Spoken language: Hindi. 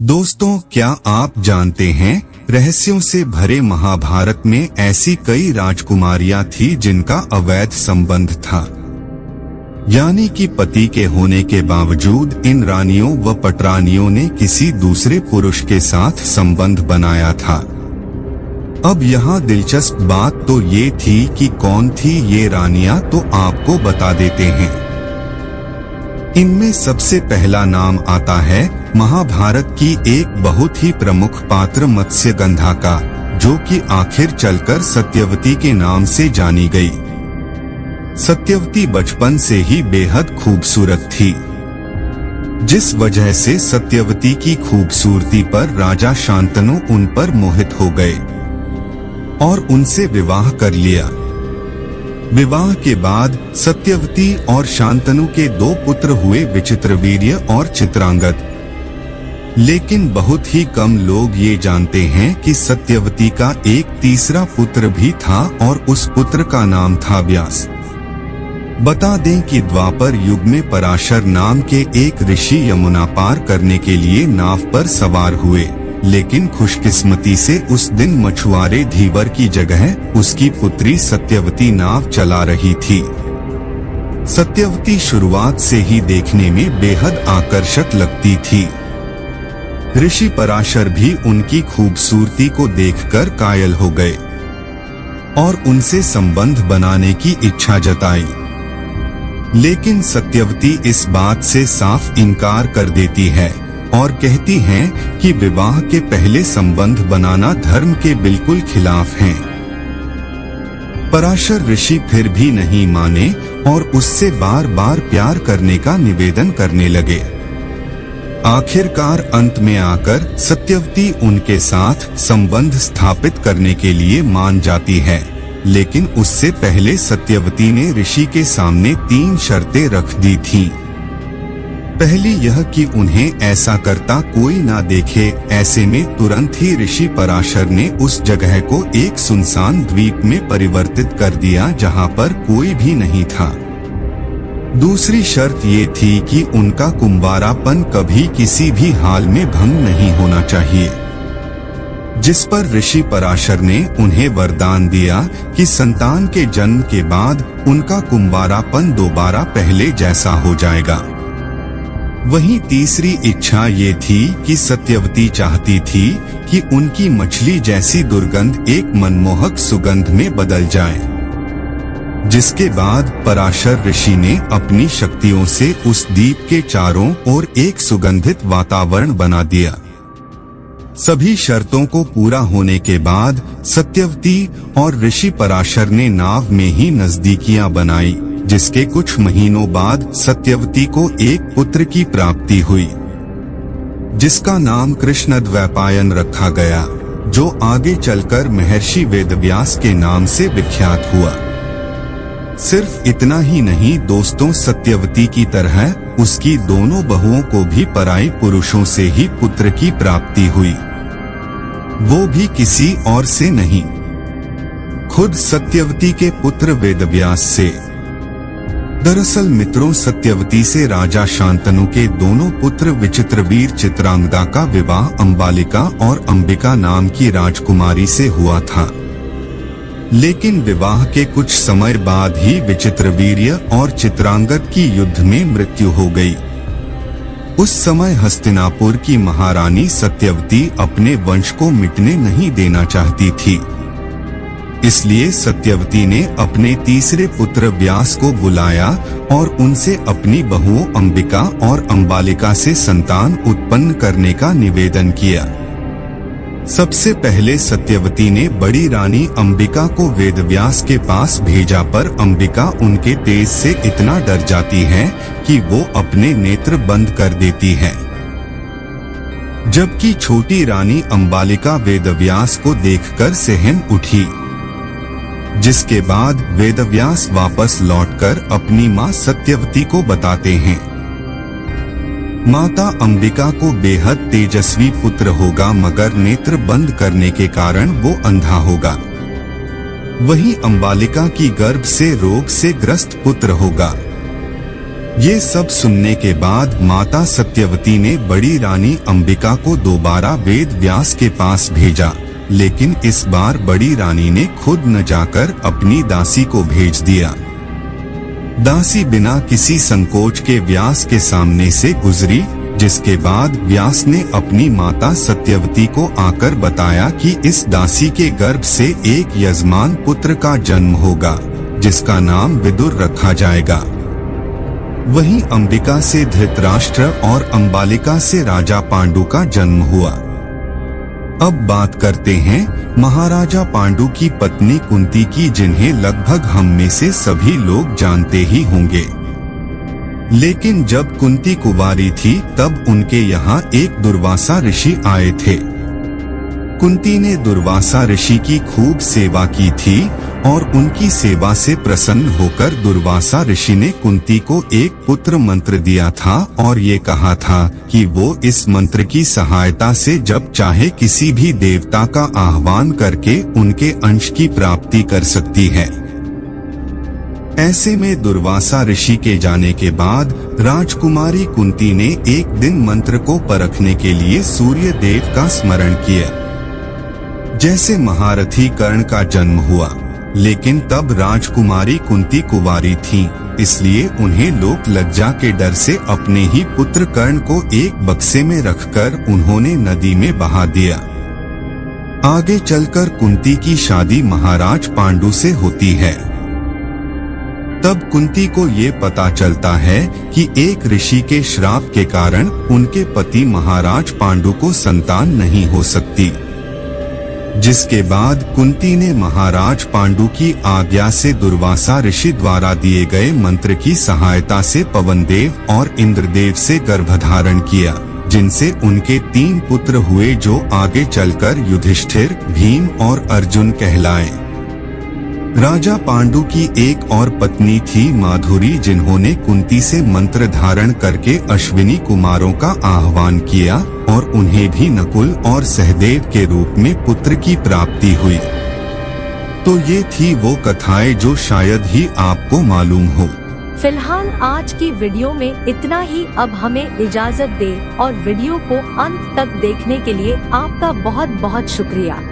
दोस्तों, क्या आप जानते हैं रहस्यों से भरे महाभारत में ऐसी कई राजकुमारियां थी जिनका अवैध संबंध था। यानी कि पति के होने के बावजूद इन रानियों व पटरानियों ने किसी दूसरे पुरुष के साथ संबंध बनाया था। अब यहाँ दिलचस्प बात तो ये थी कि कौन थी ये रानियां, तो आपको बता देते हैं। इनमें सबसे पहला नाम आता है महाभारत की एक बहुत ही प्रमुख पात्र मत्स्यगंधा का, जो कि आखिर चलकर सत्यवती के नाम से जानी गई। सत्यवती बचपन से ही बेहद खूबसूरत थी, जिस वजह से सत्यवती की खूबसूरती पर राजा शांतनु उन पर मोहित हो गए और उनसे विवाह कर लिया। विवाह के बाद सत्यवती और शांतनु के दो पुत्र हुए, विचित्रवीर्य और चित्रांगद। लेकिन बहुत ही कम लोग ये जानते हैं कि सत्यवती का एक तीसरा पुत्र भी था और उस पुत्र का नाम था व्यास। बता दें कि द्वापर युग में पराशर नाम के एक ऋषि यमुना पार करने के लिए नाव पर सवार हुए, लेकिन खुशकिस्मती से उस दिन मछुआरे धीवर की जगह उसकी पुत्री सत्यवती नाव चला रही थी। सत्यवती शुरुआत से ही देखने में बेहद आकर्षक लगती थी। ऋषि पराशर भी उनकी खूबसूरती को देखकर कायल हो गए और उनसे संबंध बनाने की इच्छा जताई। लेकिन सत्यवती इस बात से साफ इनकार कर देती है और कहती हैं कि विवाह के पहले संबंध बनाना धर्म के बिल्कुल खिलाफ है। पराशर ऋषि फिर भी नहीं माने और उससे बार बार प्यार करने का निवेदन करने लगे। आखिरकार अंत में आकर सत्यवती उनके साथ संबंध स्थापित करने के लिए मान जाती है, लेकिन उससे पहले सत्यवती ने ऋषि के सामने 3 शर्तें रख दी थीं। पहली यह कि उन्हें ऐसा करता कोई ना देखे। ऐसे में तुरंत ही ऋषि पराशर ने उस जगह को एक सुनसान द्वीप में परिवर्तित कर दिया जहां पर कोई भी नहीं था। दूसरी शर्त ये थी कि उनका कुंवारापन कभी किसी भी हाल में भंग नहीं होना चाहिए, जिस पर ऋषि पराशर ने उन्हें वरदान दिया कि संतान के जन्म के बाद उनका कुंवारापन दोबारा पहले जैसा हो जाएगा। वहीं तीसरी इच्छा ये थी कि सत्यवती चाहती थी कि उनकी मछली जैसी दुर्गंध एक मनमोहक सुगंध में बदल जाए, जिसके बाद पराशर ऋषि ने अपनी शक्तियों से उस द्वीप के चारों ओर एक सुगंधित वातावरण बना दिया। सभी शर्तों को पूरा होने के बाद सत्यवती और ऋषि पराशर ने नाव में ही नजदीकियां बनाई, जिसके कुछ महीनों बाद सत्यवती को एक पुत्र की प्राप्ति हुई, जिसका नाम कृष्णद्वैपायन रखा गया, जो आगे चलकर महर्षि वेदव्यास के नाम से विख्यात हुआ। सिर्फ इतना ही नहीं दोस्तों, सत्यवती की तरह उसकी दोनों बहुओं को भी पराई पुरुषों से ही पुत्र की प्राप्ति हुई, वो भी किसी और से नहीं, खुद सत्यवती के पुत्र वेदव्यास से। दरअसल मित्रों, सत्यवती से राजा शांतनु के दोनों पुत्र विचित्रवीर चित्रांगदा का विवाह अंबालिका और अंबिका नाम की राजकुमारी से हुआ था। लेकिन विवाह के कुछ समय बाद ही विचित्रवीर्य और चित्रांगद की युद्ध में मृत्यु हो गई। उस समय हस्तिनापुर की महारानी सत्यवती अपने वंश को मिटने नहीं देना चाहती थी, इसलिए सत्यवती ने अपने तीसरे पुत्र व्यास को बुलाया और उनसे अपनी बहुओं अंबिका और अंबालिका से संतान उत्पन्न करने का निवेदन किया। सबसे पहले सत्यवती ने बड़ी रानी अंबिका को वेदव्यास के पास भेजा, पर अंबिका उनके तेज से इतना डर जाती है कि वो अपने नेत्र बंद कर देती है। जबकि छोटी रानी अंबालिका वेदव्यास को देखकर सहम उठी, जिसके बाद वेदव्यास वापस लौटकर अपनी मां सत्यवती को बताते हैं। माता अंबिका को बेहद तेजस्वी पुत्र होगा, मगर नेत्र बंद करने के कारण वो अंधा होगा। वहीं अंबालिका की गर्भ से रोग से ग्रस्त पुत्र होगा। ये सब सुनने के बाद माता सत्यवती ने बड़ी रानी अंबिका को दोबारा वेद व्यास के पास भेजा, लेकिन इस बार बड़ी रानी ने खुद न जाकर अपनी दासी को भेज दिया। दासी बिना किसी संकोच के व्यास के सामने से गुजरी, जिसके बाद व्यास ने अपनी माता सत्यवती को आकर बताया कि इस दासी के गर्भ से एक यजमान पुत्र का जन्म होगा, जिसका नाम विदुर रखा जाएगा। वहीं अंबिका से धृतराष्ट्र और अंबालिका से राजा पांडु का जन्म हुआ। अब बात करते हैं महाराजा पांडु की पत्नी कुंती की, जिन्हें लगभग हम में से सभी लोग जानते ही होंगे। लेकिन जब कुंती कुंवारी थी तब उनके यहाँ एक दुर्वासा ऋषि आए थे। कुंती ने दुर्वासा ऋषि की खूब सेवा की थी और उनकी सेवा से प्रसन्न होकर दुर्वासा ऋषि ने कुंती को एक पुत्र मंत्र दिया था और ये कहा था कि वो इस मंत्र की सहायता से जब चाहे किसी भी देवता का आह्वान करके उनके अंश की प्राप्ति कर सकती है। ऐसे में दुर्वासा ऋषि के जाने के बाद राजकुमारी कुंती ने एक दिन मंत्र को परखने के लिए सूर्य देव का स्मरण किया। जैसे महारथी कर्ण का जन्म हुआ, लेकिन तब राजकुमारी कुंती कुंवारी थीं, इसलिए उन्हें लोक लज्जा के डर से अपने ही पुत्र कर्ण को एक बक्से में रखकर उन्होंने नदी में बहा दिया। आगे चलकर कुंती की शादी महाराज पांडु से होती है। तब कुंती को ये पता चलता है कि एक ऋषि के श्राप के कारण उनके पति महाराज पांडु को संतान नहीं हो सकती, जिसके बाद कुंती ने महाराज पांडु की आज्ञा से दुर्वासा ऋषि द्वारा दिए गए मंत्र की सहायता से पवनदेव और इंद्रदेव से गर्भधारण किया, जिनसे उनके 3 पुत्र हुए, जो आगे चलकर युधिष्ठिर, भीम और अर्जुन कहलाए। राजा पांडु की एक और पत्नी थी माधुरी, जिन्होंने कुंती से मंत्र धारण करके अश्विनी कुमारों का आह्वान किया और उन्हें भी नकुल और सहदेव के रूप में पुत्र की प्राप्ति हुई। तो ये थी वो कथाएं जो शायद ही आपको मालूम हो। फिलहाल आज की वीडियो में इतना ही। अब हमें इजाजत दें और वीडियो को अंत तक देखने के लिए आपका बहुत बहुत शुक्रिया।